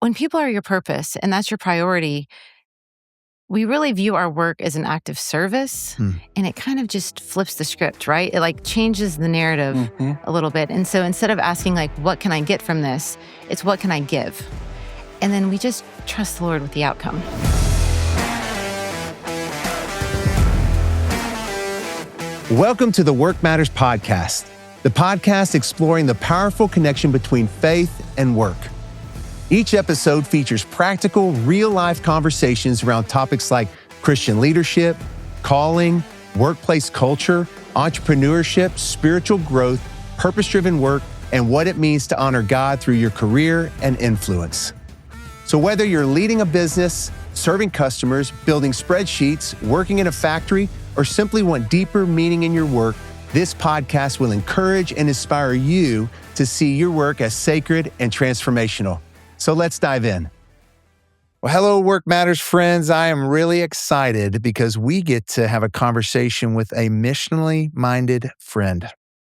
when people are your purpose and that's your priority, we really view our work as an act of service, and it kind of just flips the script, right? It like changes the narrative a little bit. And so instead of asking like, what can I get from this? It's what can I give? And then we just trust the Lord with the outcome. Welcome to the Work Matters podcast, the podcast exploring the powerful connection between faith and work. Each episode features practical, real-life conversations around topics like Christian leadership, calling, workplace culture, entrepreneurship, spiritual growth, purpose-driven work, and what it means to honor God through your career and influence. So whether you're leading a business, serving customers, building spreadsheets, working in a factory, or simply want deeper meaning in your work, this podcast will encourage and inspire you to see your work as sacred and transformational. So let's dive in. Well, hello, Work Matters friends. I am really excited because we get to have a conversation with a missionally minded friend.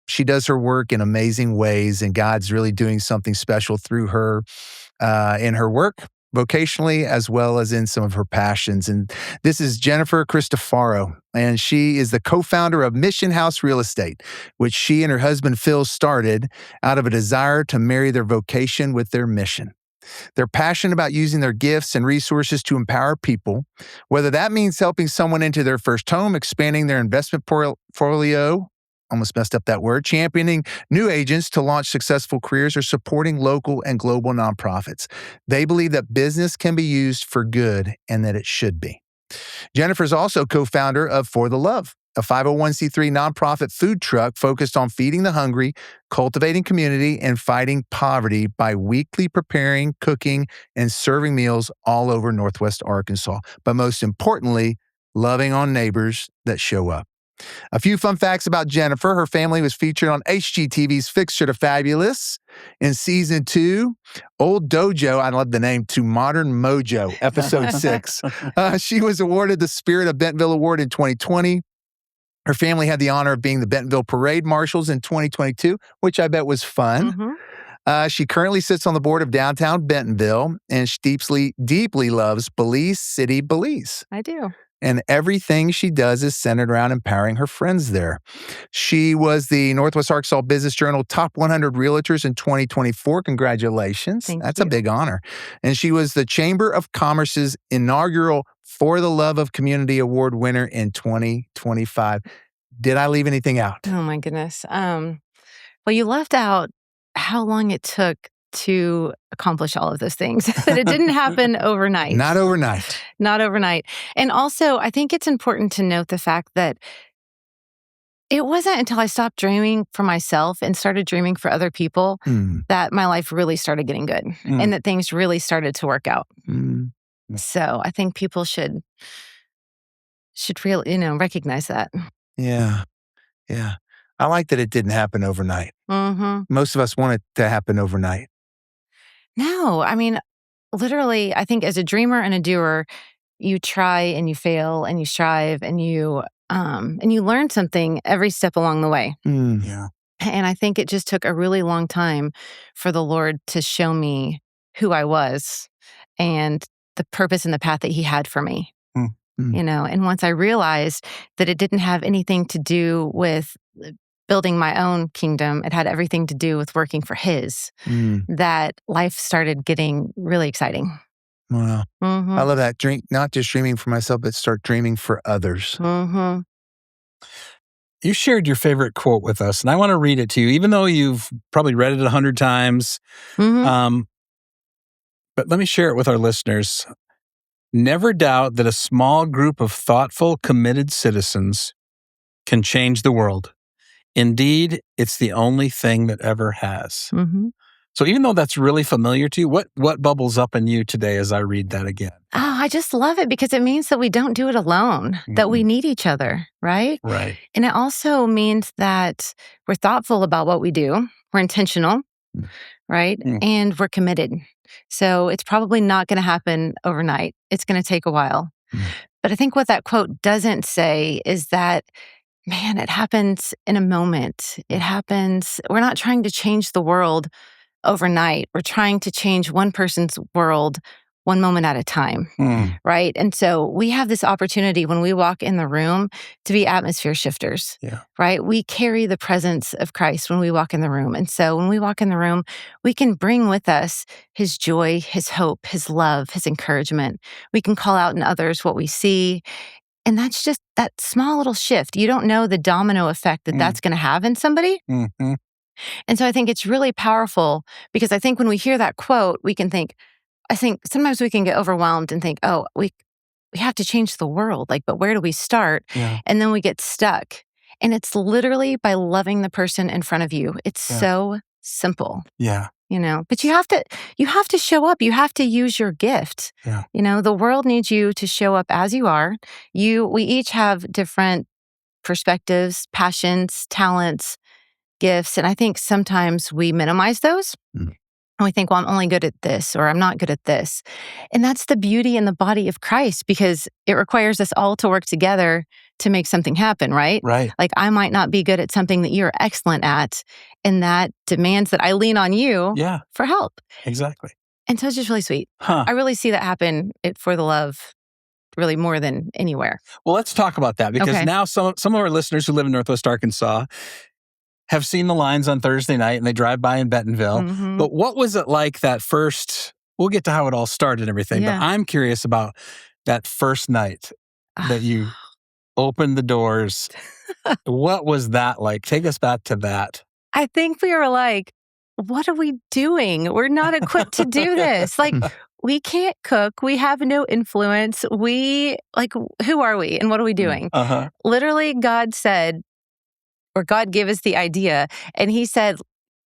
She does her work in amazing ways, and God's really doing something special through her in her work, vocationally, as well as in some of her passions. And this is Jennifer Cristofaro, and she is the co-founder of Mission House Real Estate, which she and her husband Phil started out of a desire to marry their vocation with their mission. They're passionate about using their gifts and resources to empower people, whether that means helping someone into their first home, expanding their investment portfolio, almost messed up that word, championing new agents to launch successful careers, or supporting local and global nonprofits. They believe that business can be used for good and that it should be. Jennifer is also co-founder of For the Love, a 501c3 nonprofit food truck focused on feeding the hungry, cultivating community, and fighting poverty by weekly preparing, cooking, and serving meals all over Northwest Arkansas. But most importantly, loving on neighbors that show up. A few fun facts about Jennifer. Her family was featured on HGTV's Fixture to Fabulous in season 2. Old Dojo, I love the name, to Modern Mojo, episode 6. She was awarded the Spirit of Bentonville Award in 2020. Her family had the honor of being the Bentonville Parade Marshals in 2022, which I bet was fun. She currently sits on the board of Downtown Bentonville, and she deeply loves Belize City, Belize. I do. And everything she does is centered around empowering her friends there. She was the Northwest Arkansas Business Journal Top 100 Realtors in 2024. Congratulations. That's a big honor. And she was the Chamber of Commerce's inaugural For the Love of Community Award winner in 2025. Did I leave anything out? Oh, my goodness. Well, you left out how long it took to accomplish all of those things, that it didn't happen overnight. Not overnight. Not overnight. And also, I think it's important to note the fact that it wasn't until I stopped dreaming for myself and started dreaming for other people that my life really started getting good and that things really started to work out. So I think people should really, recognize that. Yeah. I like that it didn't happen overnight. Most of us want it to happen overnight. No, I mean, literally, I think as a dreamer and a doer, you try and you fail and you strive and you learn something every step along the way. Yeah. And I think it just took a really long time for the Lord to show me who I was and the purpose and the path that He had for me. And once I realized that it didn't have anything to do with building my own kingdom, it had everything to do with working for His, that life started getting really exciting. Wow. I love that. Not just dreaming for myself, but start dreaming for others. You shared your favorite quote with us, and I want to read it to you, even though you've probably read it 100 times. But let me share it with our listeners. Never doubt that a small group of thoughtful, committed citizens can change the world. Indeed, it's the only thing that ever has. So even though that's really familiar to you, what bubbles up in you today as I read that again? Oh, I just love it because it means that we don't do it alone, that we need each other, right? Right. And it also means that we're thoughtful about what we do. We're intentional, right? And we're committed. So it's probably not going to happen overnight. It's going to take a while. But I think what that quote doesn't say is that, man, it happens in a moment. It happens. We're not trying to change the world overnight. We're trying to change one person's world one moment at a time, right? And so we have this opportunity when we walk in the room to be atmosphere shifters, right? We carry the presence of Christ when we walk in the room. And so when we walk in the room, we can bring with us his joy, his hope, his love, his encouragement. We can call out in others what we see. And that's just that small little shift. You don't know the domino effect that that's going to have in somebody. Mm-hmm. And so I think it's really powerful because I think when we hear that quote, we can think, I think sometimes we can get overwhelmed and think, oh, we have to change the world. Like, but where do we start? Yeah. And then we get stuck. And it's literally by loving the person in front of you. It's so simple. Yeah. You know, but you have to show up. You have to use your gift. Yeah. You know, the world needs you to show up as you are. We each have different perspectives, passions, talents, gifts. And I think sometimes we minimize those. And we think, well, I'm only good at this, or I'm not good at this. And that's the beauty in the body of Christ, because it requires us all to work together to make something happen, right? Right. Like I might not be good at something that you're excellent at, and that demands that I lean on you for help. Exactly. And so it's just really sweet. I really see that happen for the love really more than anywhere. Well, let's talk about that, because now some of our listeners who live in Northwest Arkansas have seen the lines on Thursday night and they drive by in Bentonville. Mm-hmm. But what was it like that first, we'll get to how it all started and everything, but I'm curious about that first night that you opened the doors. What was that like? Take us back to that. I think we were like, what are we doing? We're not equipped to do this. Like, we can't cook. We have no influence. Who are we and what are we doing? Literally, God said, or God gave us the idea, and he said,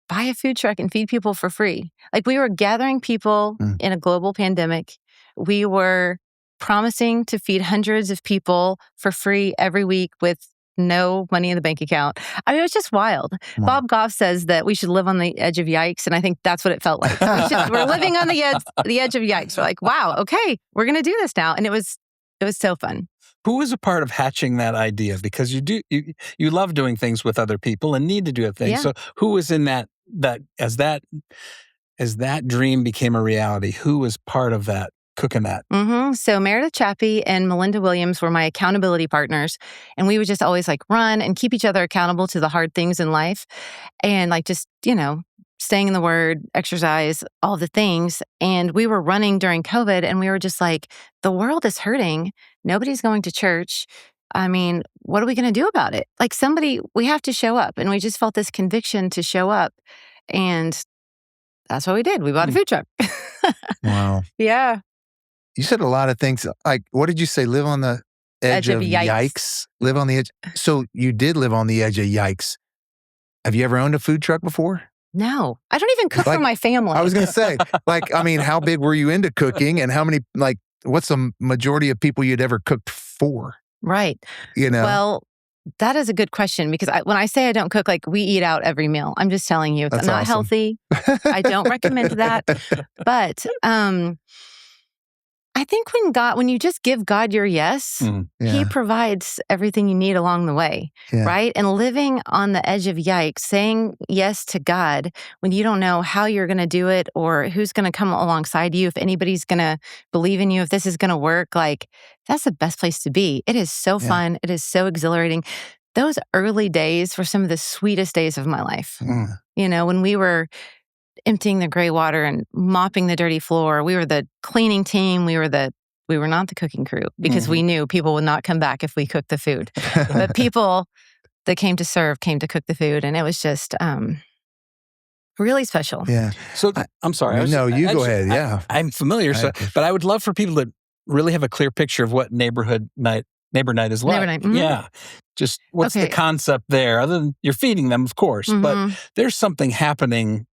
buy a food truck and feed people for free. Like, we were gathering people in a global pandemic. We were promising to feed hundreds of people for free every week with no money in the bank account. I mean, it was just wild. Wow. Bob Goff says that we should live on the edge of yikes, and I think that's what it felt like. We're living on the edge of yikes. We're like, wow, okay, we're going to do this now. And it was so fun. Who was a part of hatching that idea? Because you love doing things with other people and need to do a thing. Yeah. So who was in that as that dream became a reality? Who was part of that, cooking that? Mm-hmm. So Meredith Chappie and Melinda Williams were my accountability partners, and we would just always run and keep each other accountable to the hard things in life, and just staying in the Word, exercise, all the things. And we were running during COVID, and we were just like, the world is hurting. Nobody's going to church. I mean, what are we going to do about it? We have to show up. And we just felt this conviction to show up. And that's what we did. We bought a food truck. Wow. Yeah. You said a lot of things. Like, what did you say? Live on the edge of yikes. Live on the edge. So you did live on the edge of yikes. Have you ever owned a food truck before? No, I don't even cook for my family. I was going to say, how big were you into cooking, and how many, what's the majority of people you'd ever cooked for? Right. Well, that is a good question, because when I say I don't cook, we eat out every meal. I'm just telling you, it's not healthy. I don't recommend that. But I think when you just give God your yes, he provides everything you need along the way, right? And living on the edge of yikes, saying yes to God when you don't know how you're going to do it or who's going to come alongside you, if anybody's going to believe in you, if this is going to work, that's the best place to be. It is so fun. It is so exhilarating. Those early days were some of the sweetest days of my life. When we were emptying the gray water and mopping the dirty floor. We were the cleaning team. We were not the cooking crew, because we knew people would not come back if we cooked the food. But people that came to serve came to cook the food, and it was just really special. Yeah. So I'm sorry. No, you go ahead. Yeah. I'm familiar, but I would love for people to really have a clear picture of what neighbor night is like. Neighbor night. Mm-hmm. Yeah. Just what's the concept there, other than you're feeding them, of course, but there's something happening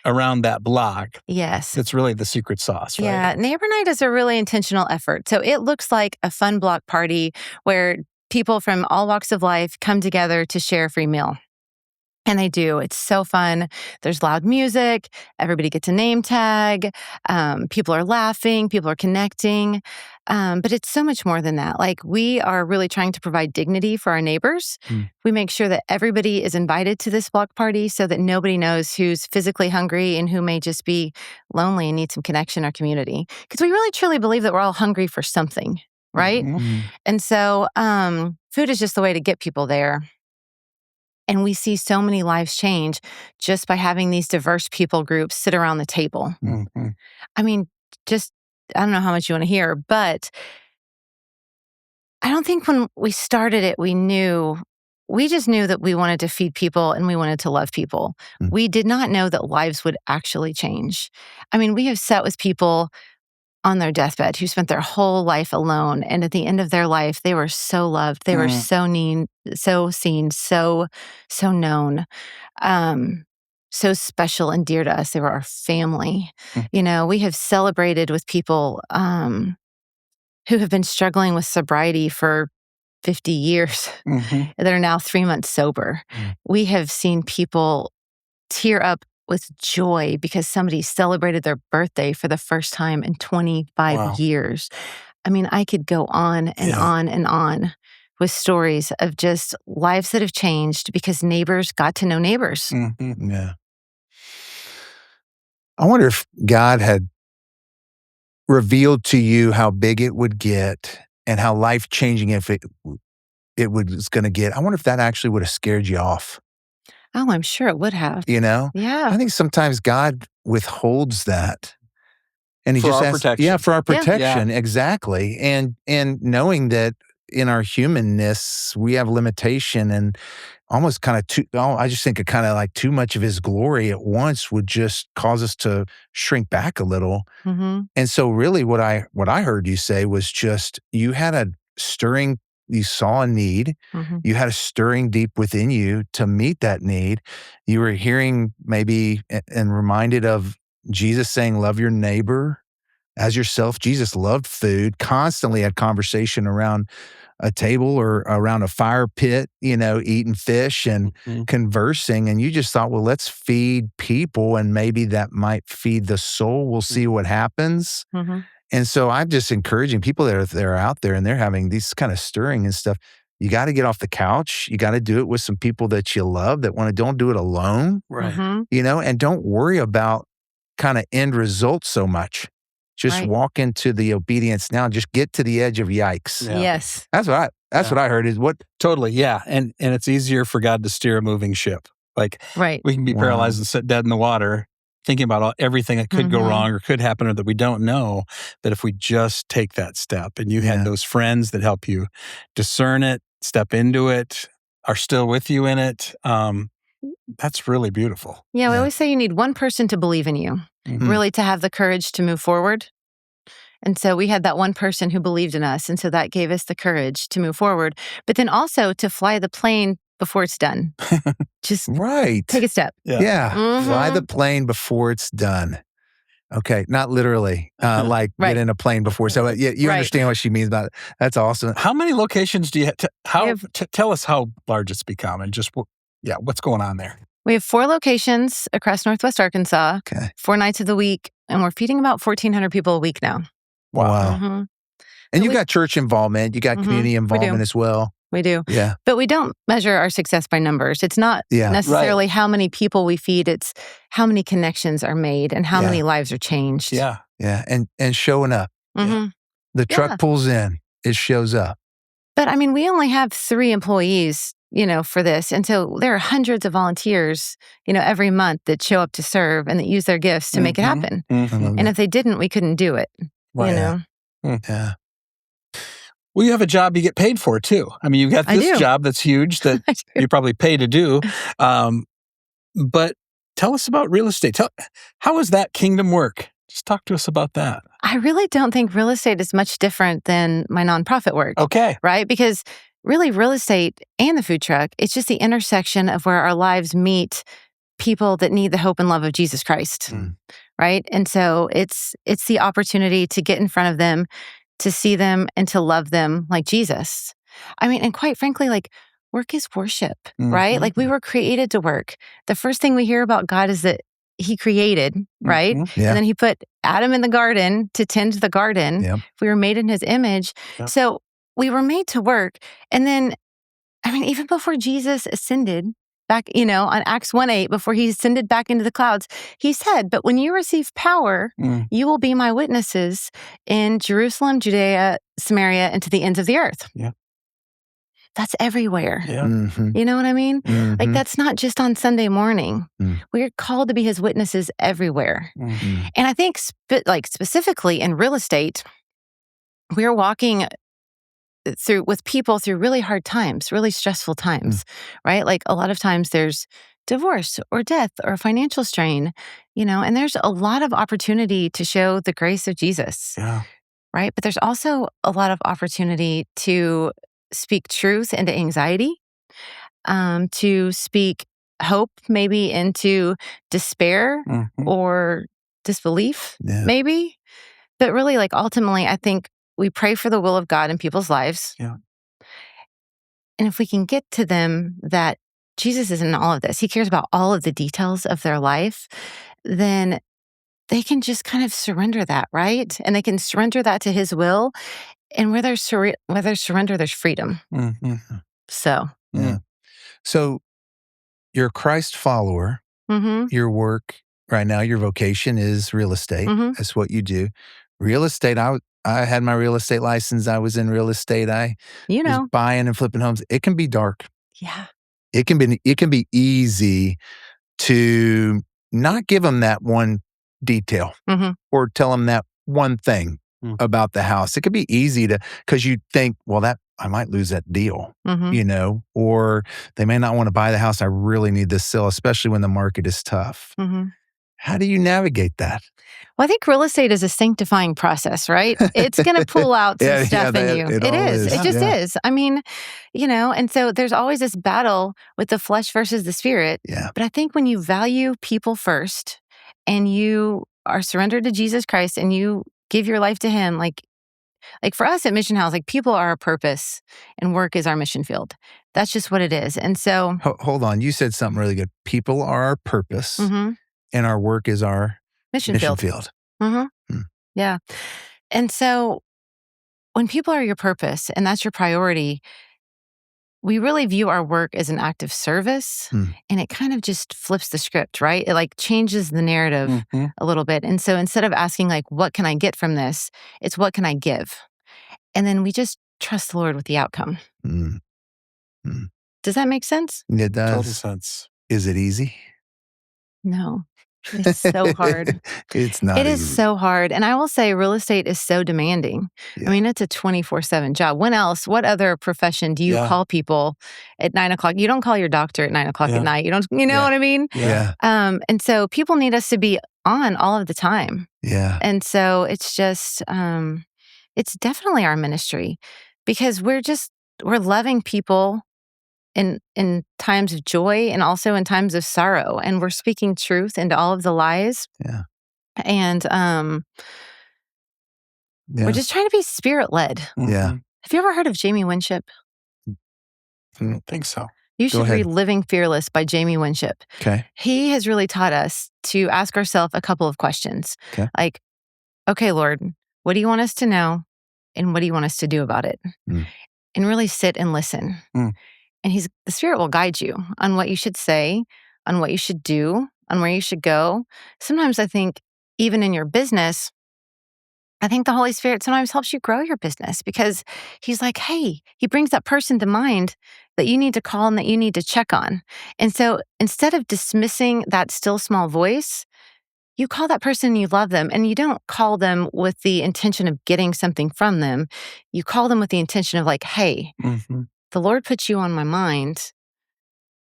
around that block. Yes. It's really the secret sauce, right? Yeah. Neighbor night is a really intentional effort. So it looks like a fun block party where people from all walks of life come together to share a free meal. And they do. It's so fun. There's loud music. Everybody gets a name tag. People are laughing. People are connecting. But it's so much more than that. Like, we are really trying to provide dignity for our neighbors. We make sure that everybody is invited to this block party so that nobody knows who's physically hungry and who may just be lonely and need some connection in our community. Because we really truly believe that we're all hungry for something, right? And so food is just the way to get people there. And we see so many lives change just by having these diverse people groups sit around the table. I mean, I don't know how much you want to hear, but I don't think when we started it, we just knew that we wanted to feed people and we wanted to love people. We did not know that lives would actually change. I mean, we have sat with people on their deathbed who spent their whole life alone. And at the end of their life, they were so loved. They were so seen, so known, so special and dear to us. They were our family. We have celebrated with people who have been struggling with sobriety for 50 years that are now 3 months sober. We have seen people tear up with joy because somebody celebrated their birthday for the first time in 25 years. I mean, I could go on and on and on with stories of just lives that have changed because neighbors got to know neighbors. Yeah. I wonder if God had revealed to you how big it would get and how life-changing it was going to get. I wonder if that actually would have scared you off. Oh, I'm sure it would have. Yeah. I think sometimes God withholds that. And he for just our asks, protection. for our protection. Exactly. And knowing that in our humanness, we have limitation and almost kind of I just think kind of like too much of his glory at once would just cause us to shrink back a little. And so really what I heard you say was just, you had a stirring, you saw a need, you had a stirring deep within you to meet that need. You were hearing maybe and reminded of Jesus saying, love your neighbor as yourself. Jesus loved food, constantly had conversation around a table or around a fire pit, eating fish and conversing. And you just thought, well, let's feed people and maybe that might feed the soul. We'll see what happens. And so I'm just encouraging people that are out there and they're having these kind of stirring and stuff. You got to get off the couch. You got to do it with some people that you love that don't do it alone. Right. And don't worry about kind of end results so much. Just walk into the obedience now. Just get to the edge of yikes. Yeah. Yes. That's what I heard is what. Totally. Yeah. And it's easier for God to steer a moving ship. Like we can be paralyzed and sit dead in the water, thinking about everything that could go wrong or could happen or that we don't know. But if we just take that step and you had those friends that help you discern it, step into it, are still with you in it, that's really beautiful. Yeah, we always say you need one person to believe in you, really to have the courage to move forward. And so we had that one person who believed in us. And so that gave us the courage to move forward, but then also to fly the plane before it's done. Just take a step. Fly the plane before it's done. Okay, not literally, get in a plane before. So you understand what she means about it. That's awesome. How many locations do you have? Tell us how large it's become and just what's going on there. We have 4 locations across Northwest Arkansas, 4 nights of the week, and we're feeding about 1,400 people a week now. Wow. And you got church involvement, you got community involvement as well. We do. Yeah. But we don't measure our success by numbers. It's not necessarily how many people we feed. It's how many connections are made and how many lives are changed. Yeah. Yeah. And showing up. The truck pulls in. It shows up. But I mean, we only have 3 employees, for this. And so there are hundreds of volunteers, every month that show up to serve and that use their gifts to make it happen. And if they didn't, we couldn't do it, Yeah. Well, you have a job you get paid for too. I mean, you've got this job that's huge that you probably pay to do. But tell us about real estate. How is that kingdom work? Just talk to us about that. I really don't think real estate is much different than my nonprofit work. Okay. Right? Because really real estate and the food truck, it's just the intersection of where our lives meet people that need the hope and love of Jesus Christ. Right? And so it's the opportunity to get in front of them, to see them and to love them like Jesus. I mean, and quite frankly, work is worship, right? Like we were created to work. The first thing we hear about God is that he created, right? Yeah. And then he put Adam in the garden to tend the garden. Yep. We were made in his image. Yep. So we were made to work. And then, I mean, even before Jesus ascended back, on Acts 1:8, before he ascended back into the clouds, he said, but when you receive power, you will be my witnesses in Jerusalem, Judea, Samaria, and to the ends of the earth. Yeah. That's everywhere. Yeah. You know what I mean? Like that's not just on Sunday morning. Mm. We're called to be his witnesses everywhere. And I think specifically in real estate, we're walking with people through really hard times, really stressful times, right? Like a lot of times there's divorce or death or financial strain, and there's a lot of opportunity to show the grace of Jesus. Yeah. Right? But there's also a lot of opportunity to speak truth into anxiety, to speak hope maybe into despair or disbelief, maybe. But really, like ultimately, I think we pray for the will of God in people's lives. Yeah. And if we can get to them that Jesus is in all of this, he cares about all of the details of their life, then they can just kind of surrender that, right? And they can surrender that to his will. And where there's surrender, there's freedom. So. Yeah. So you're a Christ follower. Your work right now, your vocation is real estate. That's what you do. Real estate, I had my real estate license. I was in real estate. I was buying and flipping homes. It can be dark. Yeah. It can be easy to not give them that one detail or tell them that one thing about the house. It could be easy because you think, well, that I might lose that deal, or they may not want to buy the house. I really need this sale, especially when the market is tough. How do you navigate that? Well, I think real estate is a sanctifying process, right? It's going to pull out some stuff in you. It is. It just is. I mean, and so there's always this battle with the flesh versus the spirit. Yeah. But I think when you value people first and you are surrendered to Jesus Christ and you give your life to him, like for us at Mission House, like people are our purpose and work is our mission field. That's just what it is. And so. Hold on. You said something really good. People are our purpose and our work is our mission field. Yeah. And so when people are your purpose and that's your priority, we really view our work as an act of service and it kind of just flips the script, right? It like changes the narrative a little bit. And so instead of asking like, what can I get from this? It's what can I give? And then we just trust the Lord with the outcome. Does that make sense? It does. Total sense. Is it easy? No. It's so hard. It's not easy. It is so hard. And I will say real estate is so demanding. Yeah. I mean, it's a 24/7 job. What other profession do you call people at 9:00? You don't call your doctor at 9:00 at night. You don't, what I mean? Yeah. And so people need us to be on all of the time. Yeah. And so it's just, it's definitely our ministry because we're loving people in times of joy and also in times of sorrow. And we're speaking truth into all of the lies. Yeah. And we're just trying to be spirit-led. Yeah. Have you ever heard of Jamie Winship? I don't think so. You should read Living Fearless by Jamie Winship. Okay. He has really taught us to ask ourselves a couple of questions. Okay. Like, okay, Lord, what do you want us to know? And what do you want us to do about it? And really sit and listen. And the Spirit will guide you on what you should say, on what you should do, on where you should go. Sometimes I think even in your business, I think the Holy Spirit sometimes helps you grow your business because he's like, hey, he brings that person to mind that you need to call and that you need to check on. And so instead of dismissing that still small voice, you call that person and you love them, and you don't call them with the intention of getting something from them. You call them with the intention of like, hey, the Lord put you on my mind.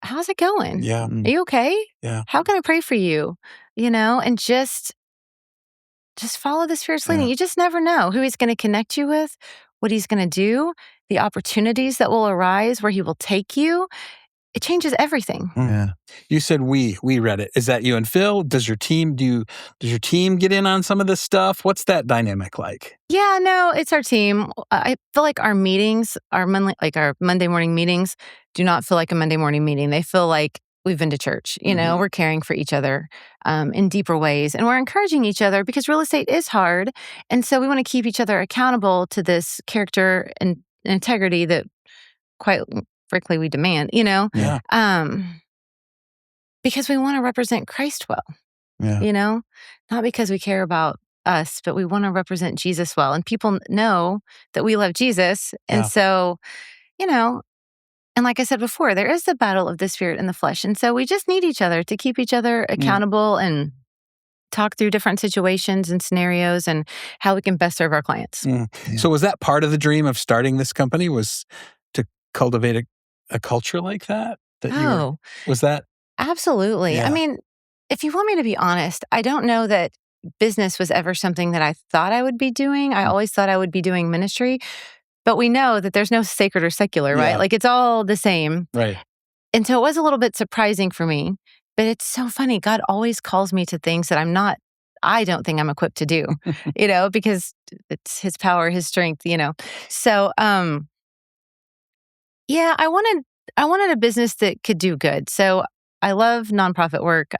How's it going? Yeah. Are you okay? Yeah. How can I pray for you? And just follow the Spirit's leading. You just never know who he's going to connect you with, what he's going to do, the opportunities that will arise, where he will take you. It changes everything. Yeah. You said we read it. Is that you and Phil? Does your team get in on some of this stuff? What's that dynamic like? Yeah, no, it's our team. I feel like our meetings, our Monday morning meetings, do not feel like a Monday morning meeting. They feel like we've been to church. We're caring for each other in deeper ways. And we're encouraging each other because real estate is hard. And so we want to keep each other accountable to this character and integrity that quite frankly we demand, Yeah. because we want to represent Christ well, not because we care about us, but we want to represent Jesus well. And people know that we love Jesus. And so, and like I said before, there is the battle of the spirit and the flesh. And so we just need each other to keep each other accountable and talk through different situations and scenarios and how we can best serve our clients. Yeah. So was that part of the dream of starting this company, was to cultivate a culture like that? Was that? Absolutely. Yeah. I mean, if you want me to be honest, I don't know that business was ever something that I thought I would be doing. I always thought I would be doing ministry. But we know that there's no sacred or secular, right? Like it's all the same. Right. And so it was a little bit surprising for me, but it's so funny. God always calls me to things that I don't think I'm equipped to do, because it's His power, His strength, So, I wanted a business that could do good. So I love nonprofit work.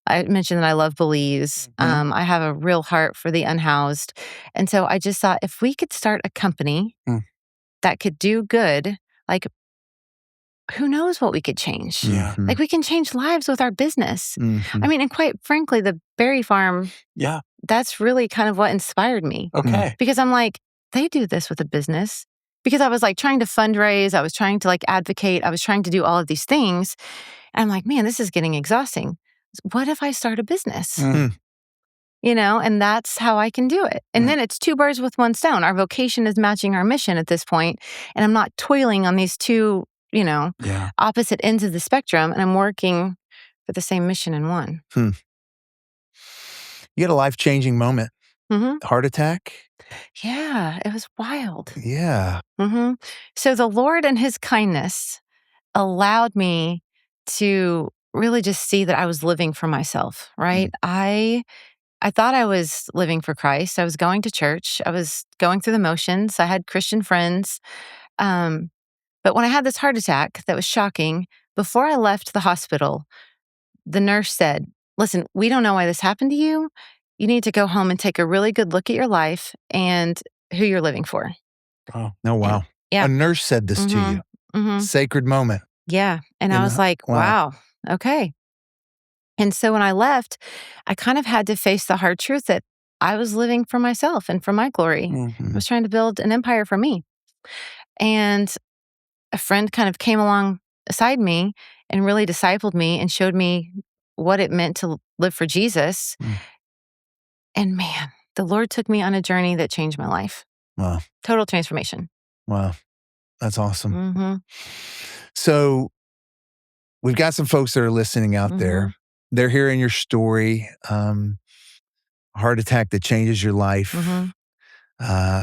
I mentioned that I love Belize. I have a real heart for the unhoused. And so I just thought if we could start a company that could do good, like who knows what we could change? Yeah. Like we can change lives with our business. I mean, and quite frankly, the berry farm, that's really kind of what inspired me. Okay. Because I'm like, they do this with a business. Because I was like trying to fundraise, I was trying to like advocate, I was trying to do all of these things. And I'm like, man, this is getting exhausting. What if I start a business? And that's how I can do it. And then it's two birds with one stone. Our vocation is matching our mission at this point, and I'm not toiling on these two, opposite ends of the spectrum, and I'm working for the same mission in one. You had a life-changing moment. Heart attack? Yeah, it was wild. Yeah. So the Lord and His kindness allowed me to really just see that I was living for myself, right? I thought I was living for Christ. I was going to church. I was going through the motions. I had Christian friends. But when I had this heart attack that was shocking, before I left the hospital, the nurse said, listen, we don't know why this happened to you. You need to go home and take a really good look at your life and who you're living for. Oh, wow. A nurse said this to you. Sacred moment. Yeah. And I was like, wow, okay. And so when I left, I kind of had to face the hard truth that I was living for myself and for my glory. I was trying to build an empire for me. And a friend kind of came alongside me and really discipled me and showed me what it meant to live for Jesus. And man, the Lord took me on a journey that changed my life. Wow. Total transformation. Wow. That's awesome. So we've got some folks that are listening out there. They're hearing your story, heart attack that changes your life,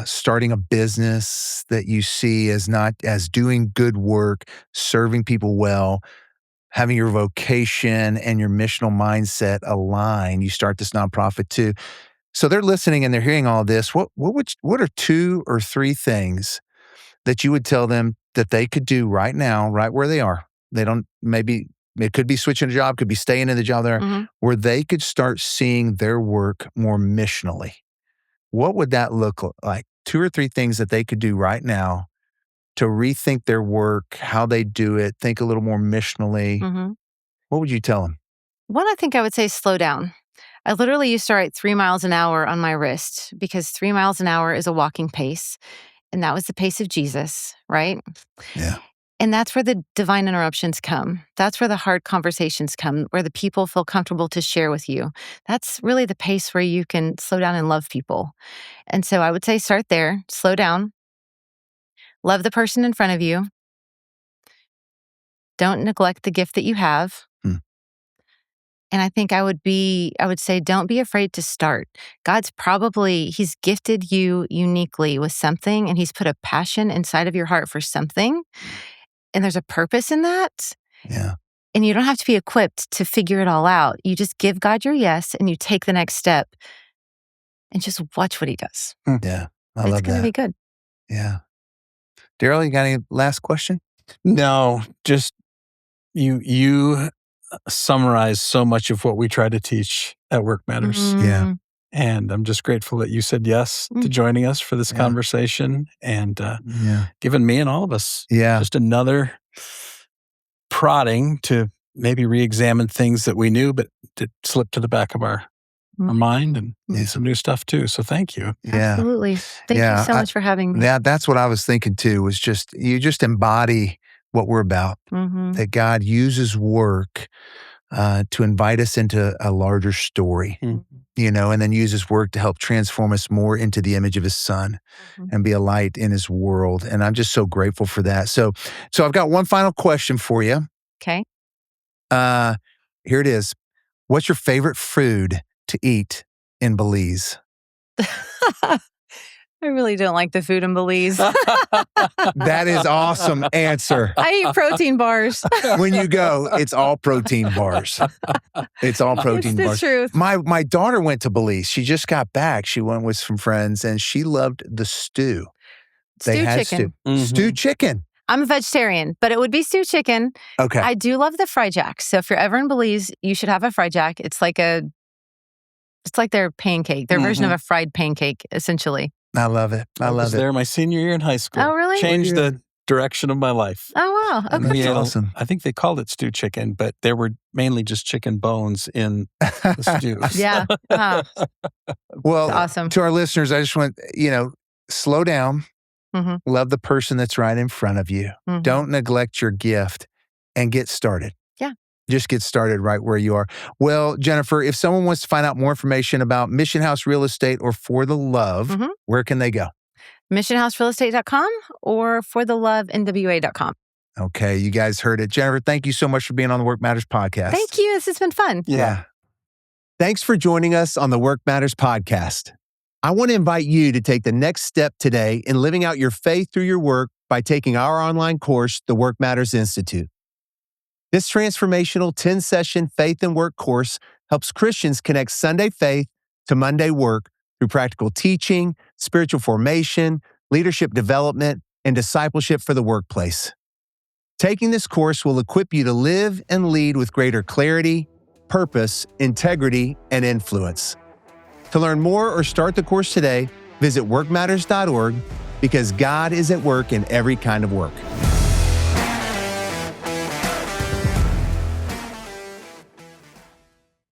starting a business that you see as doing good work, serving people well, having your vocation and your missional mindset align. You start this nonprofit too. So they're listening and they're hearing all this. What are 2 or 3 things that you would tell them that they could do right now, right where they are? They don't, maybe it could be switching a job, could be staying in the job there, where they could start seeing their work more missionally. What would that look like? 2 or 3 things that they could do right now to rethink their work, how they do it, think a little more missionally. What would you tell them? One, I think I would say slow down. I literally used to write 3 miles an hour on my wrist because 3 miles an hour is a walking pace. And that was the pace of Jesus, right? Yeah. And that's where the divine interruptions come. That's where the hard conversations come, where the people feel comfortable to share with you. That's really the pace where you can slow down and love people. And so I would say start there, slow down, love the person in front of you. Don't neglect the gift that you have. And I think I would say, don't be afraid to start. He's gifted you uniquely with something, and He's put a passion inside of your heart for something. And there's a purpose in that. Yeah. And you don't have to be equipped to figure it all out. You just give God your yes and you take the next step and just watch what He does. Yeah. I love that. It's going to be good. Yeah. Darrell, you got any last question? No, just you summarize so much of what we try to teach at Work Matters. Yeah. And I'm just grateful that you said yes to joining us for this conversation and giving me and all of us just another prodding to maybe re-examine things that we knew, but to slip to the back of our mind and some new stuff too. So thank you. Yeah. Absolutely. Thank you so much for having me. Yeah, that's what I was thinking too, was just, you just embody what we're about, that God uses work to invite us into a larger story, and then uses work to help transform us more into the image of his son and be a light in his world. And I'm just so grateful for that. So I've got one final question for you. Okay. Here it is. What's your favorite food to eat in Belize? I really don't like the food in Belize. That is awesome answer. I eat protein bars. When you go, it's all protein bars. It's all protein bars. It's the truth. My daughter went to Belize. She just got back. She went with some friends, and she loved the stew. Stew chicken. Stew chicken. I'm a vegetarian, but it would be stew chicken. Okay. I do love the fried jack. So if you're ever in Belize, you should have a fried jack. It's like their pancake, their version of a fried pancake, essentially. I love it. I was there my senior year in high school. Oh, really? Changed the direction of my life. Oh, wow. Okay. That's awesome. I think they called it stew chicken, but there were mainly just chicken bones in the stew. Yeah. Wow. Well, that's awesome. To our listeners, I just want, slow down. Love the person that's right in front of you. Don't neglect your gift and get started. Yeah. Just get started right where you are. Well, Jennifer, if someone wants to find out more information about Mission House Real Estate or For the Love, where can they go? MissionHouseRealEstate.com or ForTheLoveNWA.com. Okay, you guys heard it. Jennifer, thank you so much for being on the Work Matters podcast. Thank you. This has been fun. Yeah. Thanks for joining us on the Work Matters podcast. I want to invite you to take the next step today in living out your faith through your work by taking our online course, the Work Matters Institute. This transformational 10-session faith and work course helps Christians connect Sunday faith to Monday work through practical teaching, spiritual formation, leadership development, and discipleship for the workplace. Taking this course will equip you to live and lead with greater clarity, purpose, integrity, and influence. To learn more or start the course today, visit workmatters.org, because God is at work in every kind of work.